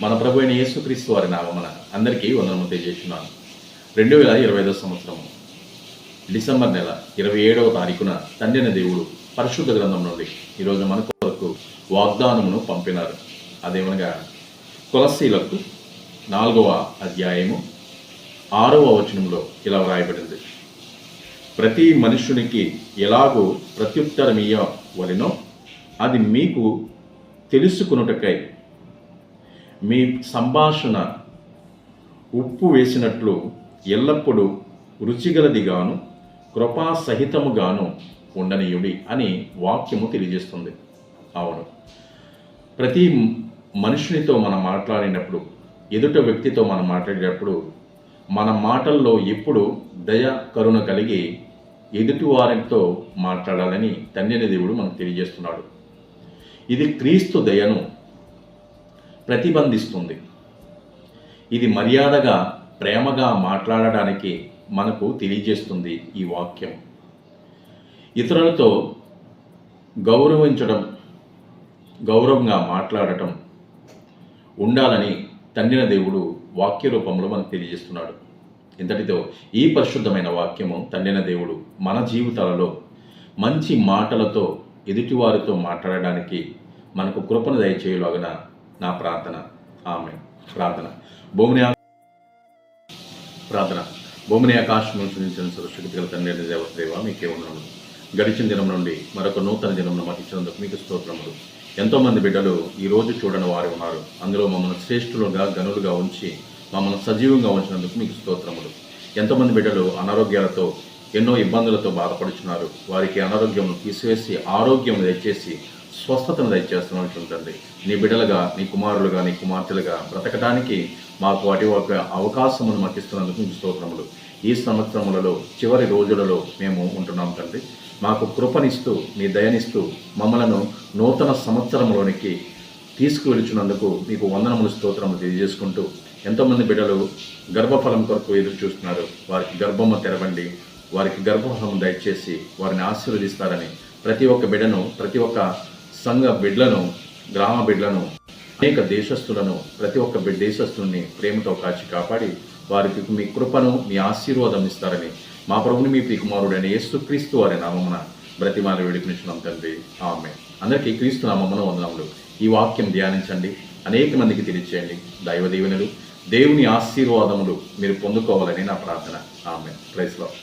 మన ప్రభు అయిన యేసుక్రీస్తు వారి నామమున అందరికీ వందనములు తెలియజేస్తున్నాను. 2025 సంవత్సరం డిసెంబర్ నెల 27వ తారీఖున తండ్రి దేవుడు పరిశుద్ధ గ్రంథం నుండి ఈరోజు మన కొరకు వాగ్దానమును పంపినారు. అదేమనగా కొలస్సీలకు 4వ అధ్యాయము 6వ వచనంలో ఇలా వ్రాయబడింది. ప్రతి మనుష్యునికి ఎలాగో ప్రత్యుత్తరమియ్యవలెనో అది మీకు తెలుసుకొనుటకై మీ సంభాషణ ఉప్పు వేసినట్లు ఎల్లప్పుడూ రుచిగలదిగాను కృపాసహితముగాను ఉండనీయుడి అని వాక్యము తెలియజేస్తుంది. అవును, ప్రతి మనుషునితో మనం మాట్లాడినప్పుడు, ఎదుట వ్యక్తితో మనం మాట్లాడేటప్పుడు మన మాటల్లో ఎప్పుడు దయ కరుణ కలిగి ఎదుటి వారితో మాట్లాడాలని తండ్రి దేవుడు మనకు తెలియజేస్తున్నాడు. ఇది క్రీస్తు దయను ప్రతిబంధిస్తుంది. ఇది మర్యాదగా ప్రేమగా మాట్లాడడానికి మనకు తెలియజేస్తుంది ఈ వాక్యం. ఇతరులతో గౌరవంగా మాట్లాడటం ఉండాలని తండ్రి దేవుడు వాక్య రూపంలో మనకు తెలియజేస్తున్నాడు. ఇంతటితో ఈ పరిశుద్ధమైన వాక్యము తండ్రి దేవుడు మన జీవితాలలో మంచి మాటలతో ఎదుటివారితో మాట్లాడడానికి మనకు కృపను దయచేయులాగన నా ప్రార్థన. ఆమేన్. భూమిని ఆకాశం నుంచి సృష్టికి గల తండ్రి దేవ మీకే ఉన్నాము. గడిచిన దినం నుండి మరొక నూతన దినం మాకు ఇచ్చినందుకు మీకు స్తోత్రములు. ఎంతోమంది బిడ్డలు ఈరోజు చూడని వారు ఉన్నారు. అందులో మమ్మల్ని శ్రేష్ఠులుగా గనులుగా ఉంచి మమ్మల్ని సజీవంగా ఉంచినందుకు మీకు స్తోత్రములు. ఎంతోమంది బిడ్డలు అనారోగ్యాలతో ఎన్నో ఇబ్బందులతో బాధపడుతున్నారు. వారికి అనారోగ్యం తీసివేసి ఆరోగ్యం దయచేసి స్వస్థతను దయచేస్తున్నట్టుంటుంది. నీ బిడ్డలుగా, నీ కుమారులుగా, నీ కుమార్తెలుగా బ్రతకడానికి మాకు వాటి ఒక అవకాశమును మాకు ఇస్తున్నందుకు మీకు స్తోత్రములు. ఈ సంవత్సరములలో చివరి రోజులలో మేము ఉంటున్నాం తండ్రి. మాకు కృపనిస్తూ మీ దయనిస్తూ మమ్మలను నూతన సంవత్సరంలోనికి తీసుకువెలుచున్నందుకు మీకు వందనములు స్తోత్రములు తెలియజేసుకుంటూ, ఎంతోమంది బిడ్డలు గర్భఫలం కొరకు ఎదురు చూస్తున్నారు. వారికి గర్భము తెరవండి, వారికి గర్భఫలం దయచేసి వారిని ఆశీర్వదిస్తారని ప్రతి ఒక్క బిడ్డను, ప్రతి ఒక్క సంఘ బిడ్డలను, గ్రామ బిడ్డలను, అనేక దేశస్తులను, ప్రతి ఒక్క దేశస్తుల్ని ప్రేమతో కాచి కాపాడి వారికి మీ కృపను, మీ ఆశీర్వాదం ఇస్తారని మా ప్రభుని మీ ప్రియకుమారుడైన యేసుక్రీస్తు వారి నామమున బ్రతిమాలి వేడుకునిచున్నాం తండ్రి. ఆమేన్. అందరికీ క్రీస్తు నామమున వందనములు. ఈ వాక్యం ధ్యానించండి, అనేక మందికి తెలియచేయండి. దైవ దీవెనలు, దేవుని ఆశీర్వాదములు మీరు పొందుకోవాలని నా ప్రార్థన. ఆమేన్. Praise lord.